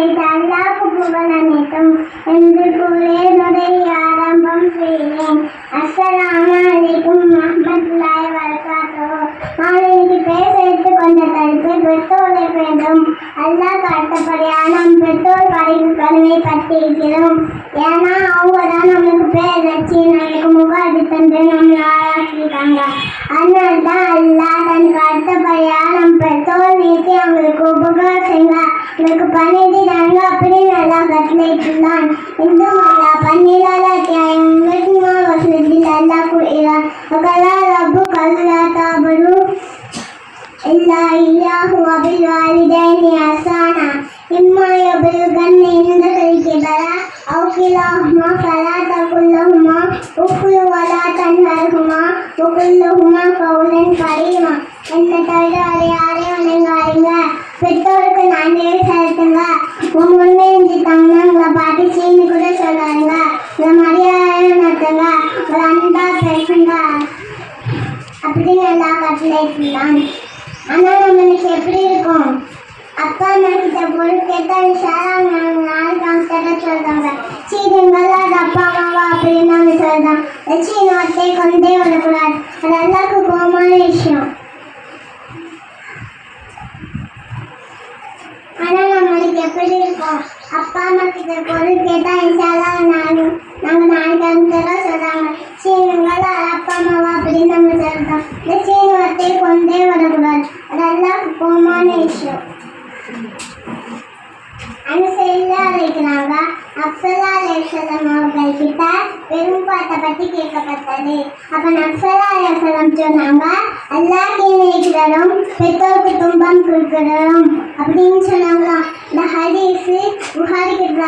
படைத்த அல்லாஹ்வுக்கு புகழ் அனைத்தும் என்று கூறி நுரையை ஆரம்பம் செய்கிறேன். அஸ்ஸலாமு அலைக்கும் வரஹ்மத்துல்லாஹி வபரகாத்துஹு. நான் இன்னைக்கு பேச எடுத்துக்கொண்ட தலைப்பு பெற்றோரை வேண்டும். அல்லாஹ் அடுத்தபடியாக நம் பெற்றோர் கடமை பற்றி இருக்கிறோம். ஏன்னா அவங்க தான் நமக்கு பேர் வச்சு நமக்கு முகாதி தந்து நம்மளை ஆளாக்கிட்டாங்க. அதனால தான் அல்லாஹ் தனக்கு அடுத்தபடியாக நம் பெற்றோர் நீட்டி அவங்களுக்கு உபகாரம் செய்யுங்க, அவங்களுக்கு பண்ணிட்டாங்க அப்படின்னு எல்லாம் கட்டளையிட்டுள்ளான். இந்து மல்லா 17 அத்தியாயம் 24 வசனத்தில் அல்லாஹ் கூறுகிறார், வகலா ரப்புக அல்லா தஅபுது இல்லா இய்யாஹு வபில் வாலிதைனி இஹ்சானா இம்மா யபலுகன்ன இந்தகல் கிபர அவ் கிலாஹுமா ஃபலா தகுல் லஹுமா உஃப் வலா தன்ஹர்ஹுமா வகுல் லஹுமா கௌலன் கரீமா. என்னை தவிர வேறு யாரையும் வணங்காதீங்க, பெற்றோருக்கு நன்றி செலுத்துங்க, முன்னேறிட்டாங்கன்னா உங்களை பாட்டு சீனி கூட சொல்லாதுங்க, உங்களை மரியாதை நடத்துங்க, ஒரு அன்பா பேசுங்க அப்படின்னு எல்லாம் கட்டளையிட்டுள்ளான். ஆனால் நம்மளுக்கு எப்படி இருக்கும்? அப்பா அம்மா கிட்ட பொருள் கேட்டால் விஷயம் நாளைக்கு அவங்க கிட்ட சொல்றாங்க, சீனிங்களா அது அப்பா அம்மாவா அப்படின்னு நாங்கள் சொல்றோம். சீனி வார்த்தை கொண்டே வரக்கூடாது, அது எல்லாருக்கும் கோபமான விஷயம். ஆனால் நம்மளுக்கு எப்படி இருக்கும்? அப்பா அம்மா கிட்ட பொருள் கேட்டால் விஷயம் நாங்கள் நாளைக்கு அவங்க கிட்ட சொல்றாங்க, சீனிங்களா அப்பா அம்மாவா அப்படின்னு நம்ம சொல்றோம். இந்த சீனி வார்த்தை கொண்டே வரக்கூடாது, அது எல்லாருக்கும் கோபமான விஷயம். அழைக்கிறாங்க. நப்சல்லா அலைஹிஸ்ஸலாம் அவர்கள் கிட்ட பெரும்பாட்டை பற்றி கேட்கப்பட்டது. அப்ப நப்சல்லா அலைஹிஸ்ஸலாம் சொன்னாங்க, அல்லாஹ் இருக்கிறோம் பெற்றோருக்கு துன்பம் கொடுக்கிறோம் அப்படின்னு சொன்னாங்களாம். இந்த ஹதீஸ் புகாரி கிட்ட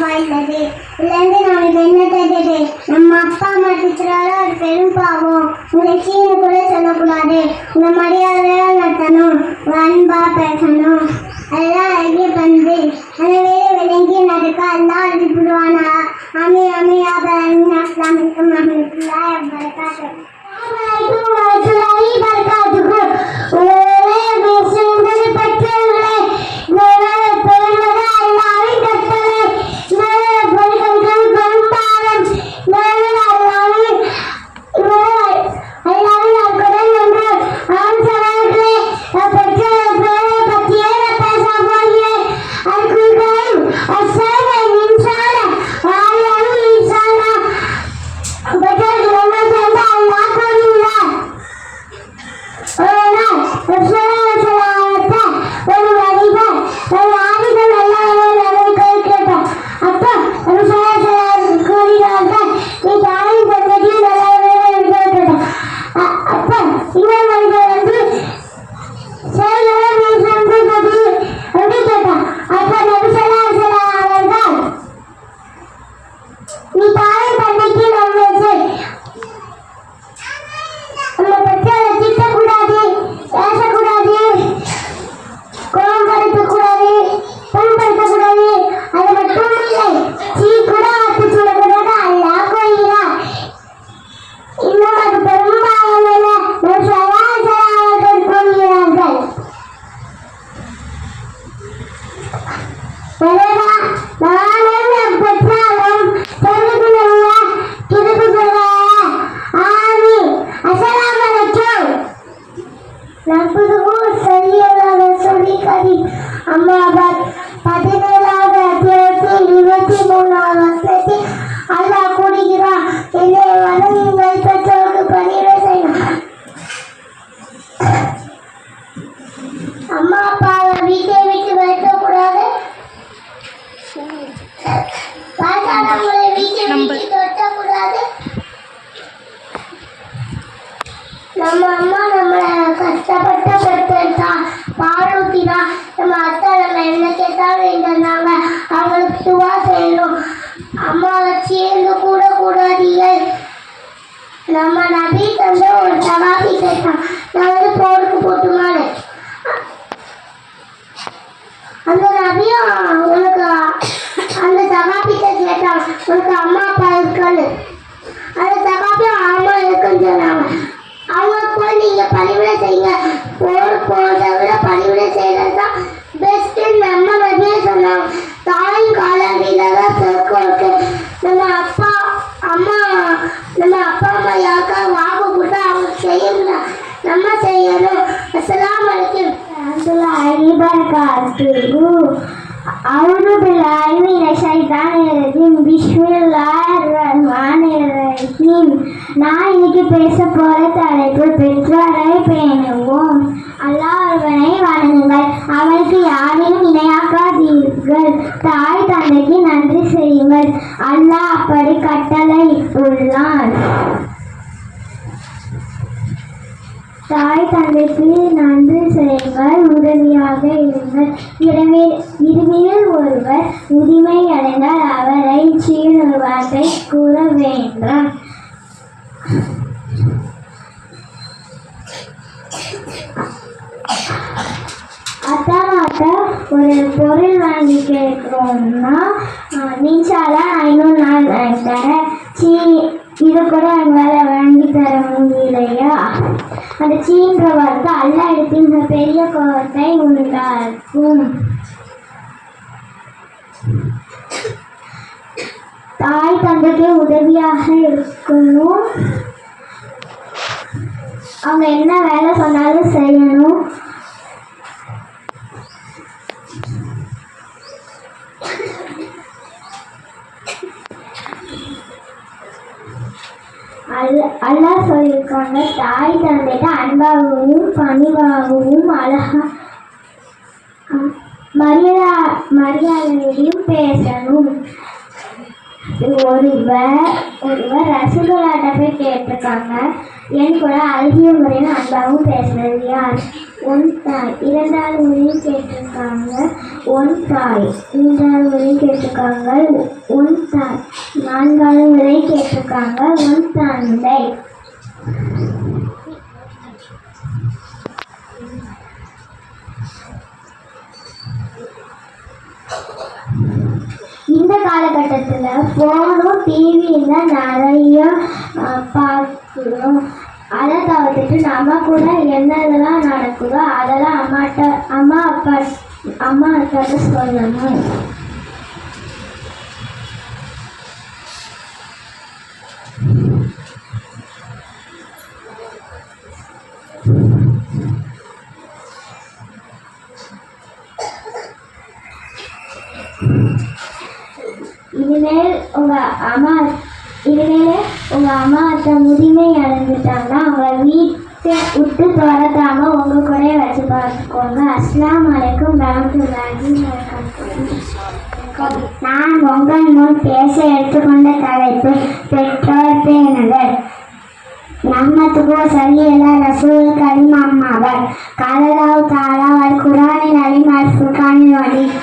வாய்ந்தது. இதுலேருந்து நமக்கு என்ன தெரியுது? நம்ம அப்பா அம்மா திட்டுறாலும் அது பெரும் பாவம். உங்களை சீனு கூட சொல்லக்கூடாது, உங்களை மரியாதையாக நடத்தணும், அன்பா பேசணும், அதெல்லாம் அழகிய பண்பு. எனவே விளங்கி நடக்க அல்லாஹ் அனுப்பிடுவானா. ஆமீன் ஆமீன். அஸ்ஸலாமு அலைக்கும் வரஹ்மத்துல்லாஹி வபரகாத்துஹு. அவுது பில்லாஹி மினஷ் ஷைத்தானிர் ரஜீம். பிஸ்மில்லாஹிர் ரஹ்மானிர் ரஹீம். நான் இன்னைக்கு பேச போற தலைப்பு பெற்றோரை பேணுவோம். அல்லாஹ் ஒருவனை வணங்குங்கள், அவனுக்கு யாரையும் இணையாக்காதீர்கள், தாய் தந்தைக்கு நன்றி செய்யுங்கள், அல்லாஹ் அப்படி கட்டளையிட்டுள்ளான். தாய் தந்தைக்கு நன்றி செய்யுங்கள், உதவியாக இருங்கள். இருமையில் ஒருவர் முதுமை அடைந்தால் அவரை சீர் வார்த்தை கூற வேண்டாம். அத்தாமாட்ட ஒரு பொருள் வாங்கி கேட்குறோம்னா நீச்சாலா 500 நாள் தரேன், இது கூட எங்களால் வாங்கி தர முடியலையா? அந்த சீன்ற வார்த்தை அல்ல எடுத்து மிக பெரிய கோபத்தை உண்டாக்கும். தாய் தந்தைக்கு உதவியாக இருக்கணும், அவங்க என்ன வேலை சொன்னாலும் செய்யணும். அல்லாஹ் சொல்லியிருக்காங்க, தாய் தந்தையிட்ட அன்பாகவும் பணிவாகவும் மரியாதையும் பேசணும். ஒருவர் ரசகுல்லாட்ட போய் கேட்டிருக்காங்க, என் கூட அழகிய முறையில் அன்பாகவும் பேசுறது யார்? உன் தாய். 2வது முறையும் கேட்டிருக்காங்க, உன் தாய். 3வது முறையும் கேட்டிருக்காங்க, உன் தாய். 4வது முறை கேட்டிருக்காங்க, உன் தந்தை. இந்த காலகட்டத்தில் ஃபோனும் டிவியும் தான் நிறைய பார்க்குறோம். அதை தவிர்த்துட்டு நம்ம கூட என்னதெல்லாம் நடக்குதோ அதெல்லாம் அம்மா அப்பாட்ட சொல்லணும். இனிமேல் உங்க அம்மா அத்தை முதுமை அடைஞ்சிட்டாங்கன்னா அவங்கள வீட்டை விட்டு துரத்தாம உங்க கூட வச்சு பார்த்துக்கோங்க. அஸ்ஸலாமு அலைக்கும் வரஹ்மத்துல்லாஹி வபரகாத்துஹு. நான் உங்கள் முன் பேச எடுத்துக்கொண்ட தலைப்பு பெற்றோர் பேணுதல். நம்மத்துக்கு சல்லியல்லா ரசூல் கரீம் அம்மாவர் காலல்லாஹு தஆலா வல் குர்ஆனில் அலீம் அல் ஃபுர்கானில் வலீம்.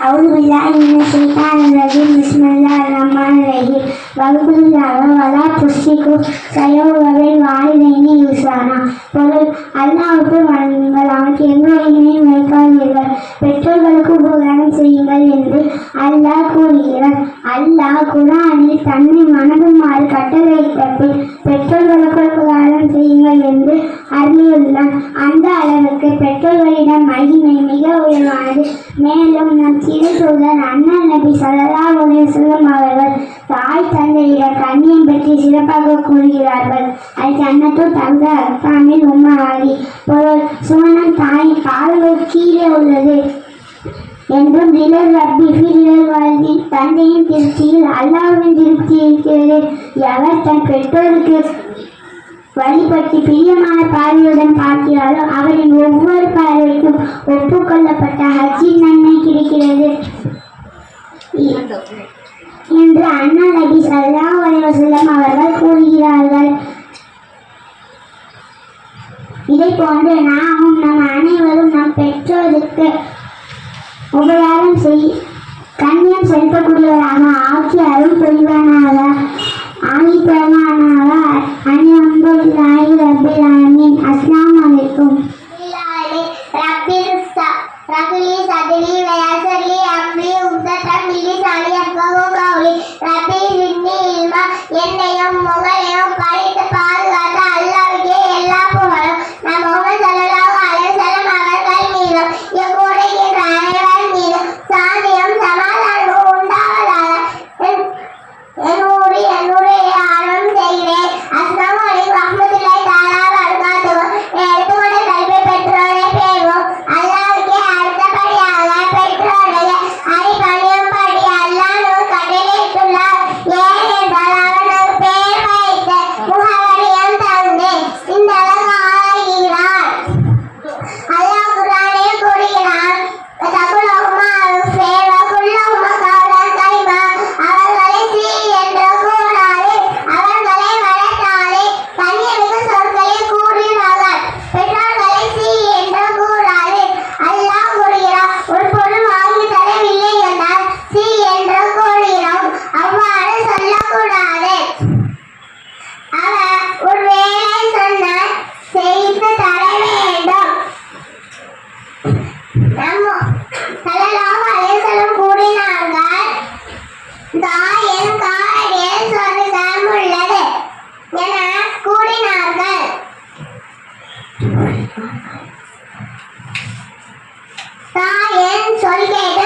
அவுது பில்லாஹி மினஷ் ஷைத்தானிர் ரஜீம். பிஸ்மில்லாஹிர் ரஹ்மானிர் ரஹீம். வகுப்புல்லாஹ வலா துஷ்ரிகு ஸயௌவபில் வாலிதைனி இஹ்சானா. பொருள், அல்லாஹ்வுக்கு வணங்குங்கள், அவனுக்கு எந்த இணையும் வைக்காதீர்கள், பெற்றோர்களுக்கு உபகாரம் செய்யுங்கள் என்று அல்லாஹ் கூறுகிறார். அல்லாஹ் குர்ஆனில் தன்னை வணங்குமாறு கட்டளையிட்ட பின் பெற்றோர்களுக்கு உபகாரம் செய்யுங்கள் என்று அருளியுள்ளான். அந்த அளவுக்கு பெற்றோர்களிடம் மகிமை மிக உயர்வானது. மேலும் நம் திருத்தூதர் அண்ணல் நபி ஸல்லல்லாஹு அலைஹி வஸல்லம் அவர்கள் தாய் தந்தையிடம் கண்ணியம் பற்றி சிறப்பாக கூறுகிறார்கள். அது ஜன்னத்து தங்க அர்த்தாமில் உம்மாரி. பொருள், சுவனம் தாயின் கால்கள் கீழே உள்ளது என்றும் திலர் ரப்பி ஃபில் வாழ்வின் தந்தையின் திருப்தியில் அல்லாஹ்வின் திருப்தி இருக்கிறது. எவர் தன் பெற்றோருக்கு வழிபட்டு பிரியமான பார்வையுடன் பார்க்கிறாரோ அவரின் ஒவ்வொரு பார்வைக்கும் ஒப்புக்கொள்ளப்பட்ட ஹஜ்ஜின் நன்மை கிடைக்கிறது என்று அண்ணா நபி ஸல்லல்லாஹு அலைஹி வஸல்லம் அவர்கள் கூறுகிறார்கள். இதை போன்று நாமும் நம் அனைவரும் நம் பெற்றோருக்கு உபகாரம் கண்ணியம் செலுத்தக்கூடியவராக ஆக்கி அருள் புரிவானாக. அல்ஹம்துலில்லாஹி ரப்பில் ஆலமீன். அஸ்ஸலாமு அலைக்கும். ரப்பிலி சத்ரி வயஸ்ஸிர்லி அம்ரி உக்தம் மின் லிசானி யஃகஹு கௌலி. ரப்பி ஸித்னி இல்மா. என்னையும் உங்களையும் படைத்து பாதுகாத்த அல்லாஹ்வுக்கே எல்லா புகழும். நம் முஹம்மது ஸல்லல்லாஹு அலைஹி வஸல்லம் அவர்கள் மீதும் எங்கூடுகின்ற அனைவர் மீதும் சாந்தியும் சமாதானமும் உண்டாவதாக. என்னுடைய ஆரம்பம் செய்கிறேன். தாயின் சொல் கேட்டு